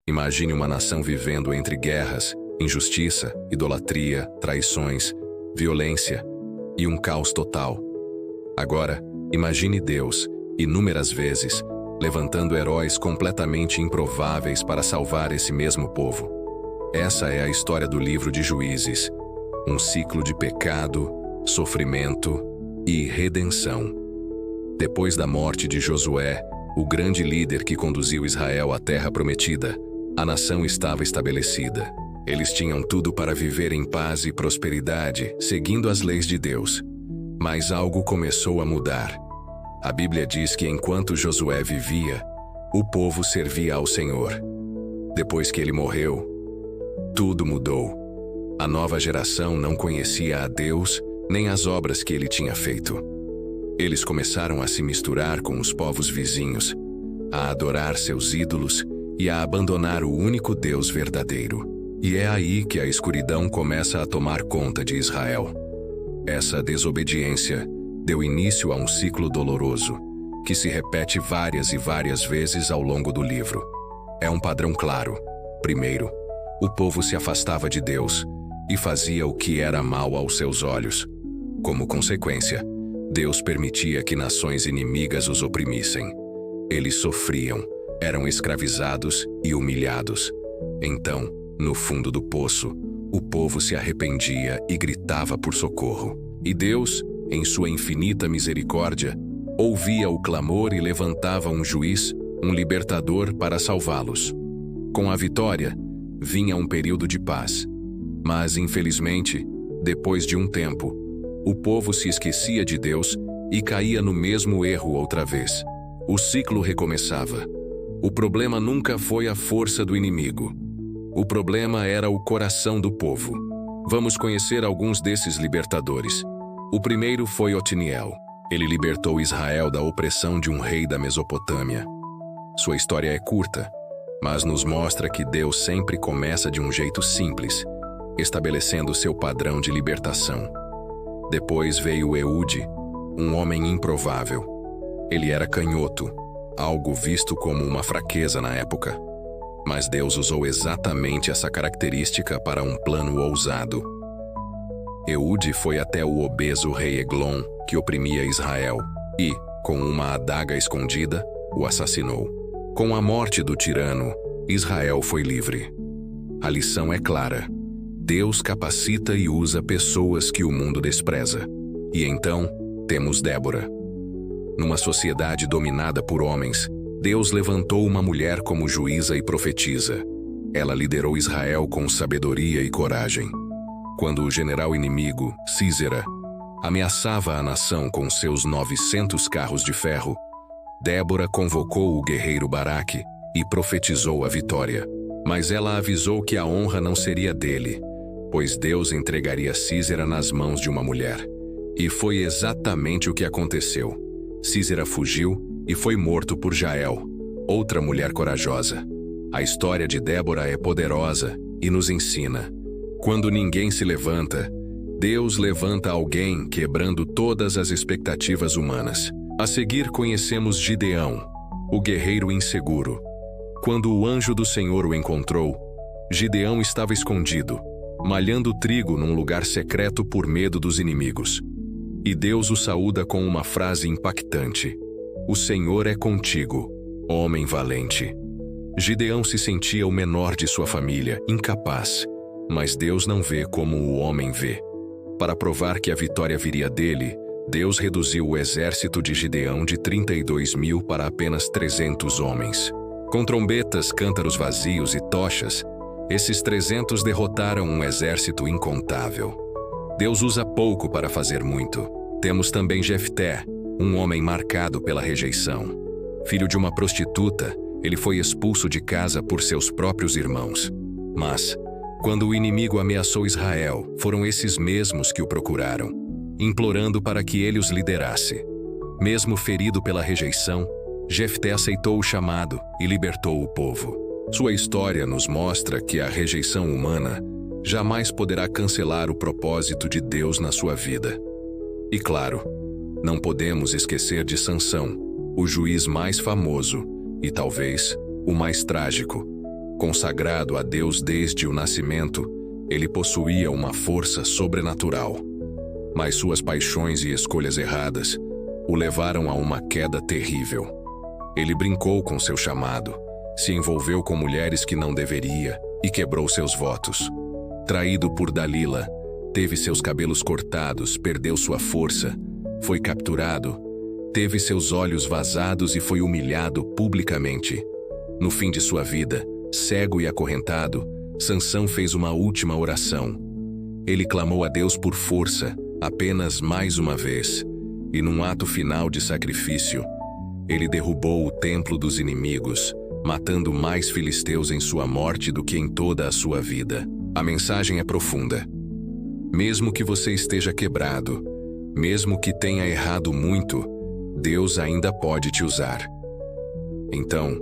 Imagine uma nação vivendo entre guerras, injustiça, idolatria, traições, violência e um caos total. Agora, imagine Deus, inúmeras vezes, levantando heróis completamente improváveis para salvar esse mesmo povo. Essa é a história do livro de Juízes, um ciclo de pecado, sofrimento e redenção. Depois da morte de Josué, o grande líder que conduziu Israel à terra prometida, a nação estava estabelecida. Eles tinham tudo para viver em paz e prosperidade, seguindo as leis de Deus. Mas algo começou a mudar. A Bíblia diz que enquanto Josué vivia, o povo servia ao Senhor. Depois que ele morreu, tudo mudou. A nova geração não conhecia a Deus nem as obras que ele tinha feito. Eles começaram a se misturar com os povos vizinhos, a adorar seus ídolos e a abandonar o único Deus verdadeiro. E é aí que a escuridão começa a tomar conta de Israel. Essa desobediência deu início a um ciclo doloroso, que se repete várias e várias vezes ao longo do livro. É um padrão claro. Primeiro, o povo se afastava de Deus e fazia o que era mal aos seus olhos. Como consequência, Deus permitia que nações inimigas os oprimissem. Eles sofriam, eram escravizados e humilhados. Então, no fundo do poço, o povo se arrependia e gritava por socorro. E Deus, em sua infinita misericórdia, ouvia o clamor e levantava um juiz, um libertador para salvá-los. Com a vitória, vinha um período de paz. Mas, infelizmente, depois de um tempo, o povo se esquecia de Deus e caía no mesmo erro outra vez. O ciclo recomeçava. O problema nunca foi a força do inimigo. O problema era o coração do povo. Vamos conhecer alguns desses libertadores. O primeiro foi Otniel. Ele libertou Israel da opressão de um rei da Mesopotâmia. Sua história é curta, mas nos mostra que Deus sempre começa de um jeito simples, estabelecendo seu padrão de libertação. Depois veio Eude, um homem improvável. Ele era canhoto, algo visto como uma fraqueza na época. Mas Deus usou exatamente essa característica para um plano ousado. Eude foi até o obeso rei Eglon, que oprimia Israel, e, com uma adaga escondida, o assassinou. Com a morte do tirano, Israel foi livre. A lição é clara. Deus capacita e usa pessoas que o mundo despreza. E então, temos Débora. Numa sociedade dominada por homens, Deus levantou uma mulher como juíza e profetisa. Ela liderou Israel com sabedoria e coragem. Quando o general inimigo, Sísera, ameaçava a nação com seus 900 carros de ferro, Débora convocou o guerreiro Baraque e profetizou a vitória. Mas ela avisou que a honra não seria dele, pois Deus entregaria Sísera nas mãos de uma mulher. E foi exatamente o que aconteceu. Sísera fugiu e foi morto por Jael, outra mulher corajosa. A história de Débora é poderosa e nos ensina. Quando ninguém se levanta, Deus levanta alguém quebrando todas as expectativas humanas. A seguir conhecemos Gideão, o guerreiro inseguro. Quando o anjo do Senhor o encontrou, Gideão estava escondido, malhando trigo num lugar secreto por medo dos inimigos. E Deus o saúda com uma frase impactante: "O Senhor é contigo, homem valente." Gideão se sentia o menor de sua família, incapaz, mas Deus não vê como o homem vê. Para provar que a vitória viria dele, Deus reduziu o exército de Gideão de 32.000 para apenas 300 homens. Com trombetas, cântaros vazios e tochas, esses 300 derrotaram um exército incontável. Deus usa pouco para fazer muito. Temos também Jefté, um homem marcado pela rejeição. Filho de uma prostituta, ele foi expulso de casa por seus próprios irmãos. Mas, quando o inimigo ameaçou Israel, foram esses mesmos que o procuraram, implorando para que ele os liderasse. Mesmo ferido pela rejeição, Jefté aceitou o chamado e libertou o povo. Sua história nos mostra que a rejeição humana jamais poderá cancelar o propósito de Deus na sua vida. E claro, não podemos esquecer de Sansão, o juiz mais famoso e talvez o mais trágico. Consagrado a Deus desde o nascimento, ele possuía uma força sobrenatural. Mas suas paixões e escolhas erradas o levaram a uma queda terrível. Ele brincou com seu chamado, se envolveu com mulheres que não deveria e quebrou seus votos. Traído por Dalila, teve seus cabelos cortados, perdeu sua força, foi capturado, teve seus olhos vazados e foi humilhado publicamente. No fim de sua vida, cego e acorrentado, Sansão fez uma última oração. Ele clamou a Deus por força, apenas mais uma vez, e num ato final de sacrifício, ele derrubou o templo dos inimigos, matando mais filisteus em sua morte do que em toda a sua vida. A mensagem é profunda. Mesmo que você esteja quebrado, mesmo que tenha errado muito, Deus ainda pode te usar. Então,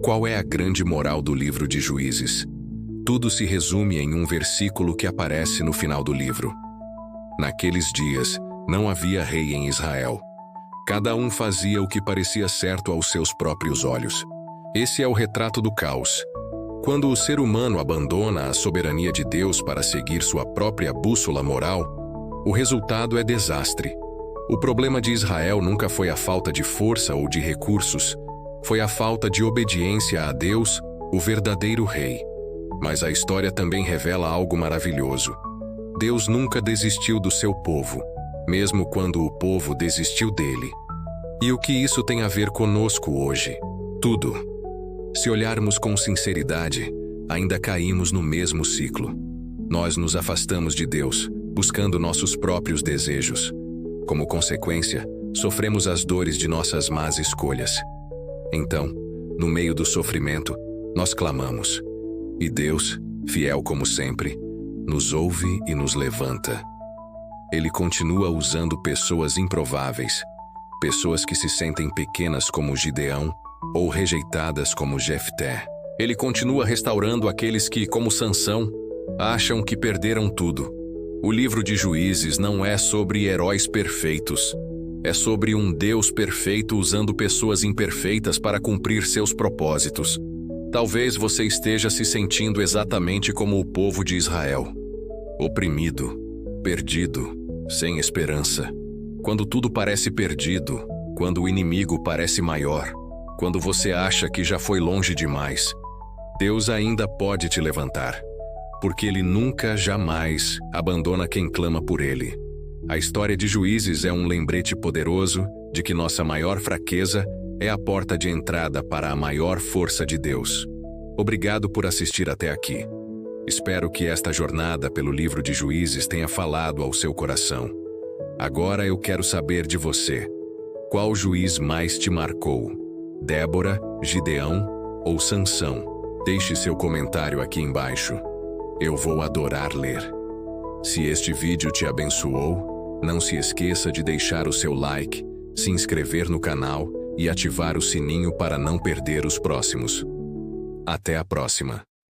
qual é a grande moral do livro de Juízes? Tudo se resume em um versículo que aparece no final do livro. Naqueles dias, não havia rei em Israel. Cada um fazia o que parecia certo aos seus próprios olhos. Esse é o retrato do caos. Quando o ser humano abandona a soberania de Deus para seguir sua própria bússola moral, o resultado é desastre. O problema de Israel nunca foi a falta de força ou de recursos, foi a falta de obediência a Deus, o verdadeiro rei. Mas a história também revela algo maravilhoso. Deus nunca desistiu do seu povo, mesmo quando o povo desistiu dele. E o que isso tem a ver conosco hoje? Tudo. Se olharmos com sinceridade, ainda caímos no mesmo ciclo. Nós nos afastamos de Deus, buscando nossos próprios desejos. Como consequência, sofremos as dores de nossas más escolhas. Então, no meio do sofrimento, nós clamamos. E Deus, fiel como sempre, nos ouve e nos levanta. Ele continua usando pessoas improváveis, pessoas que se sentem pequenas como Gideão ou rejeitadas como Jefté. Ele continua restaurando aqueles que, como Sansão, acham que perderam tudo. O livro de Juízes não é sobre heróis perfeitos. É sobre um Deus perfeito usando pessoas imperfeitas para cumprir seus propósitos. Talvez você esteja se sentindo exatamente como o povo de Israel. Oprimido, perdido, sem esperança. Quando tudo parece perdido, quando o inimigo parece maior, quando você acha que já foi longe demais, Deus ainda pode te levantar, porque Ele nunca, jamais abandona quem clama por Ele. A história de Juízes é um lembrete poderoso de que nossa maior fraqueza é a porta de entrada para a maior força de Deus. Obrigado por assistir até aqui. Espero que esta jornada pelo livro de Juízes tenha falado ao seu coração. Agora eu quero saber de você. Qual juiz mais te marcou? Débora, Gideão ou Sansão? Deixe seu comentário aqui embaixo. Eu vou adorar ler. Se este vídeo te abençoou, não se esqueça de deixar o seu like, se inscrever no canal e ativar o sininho para não perder os próximos. Até a próxima.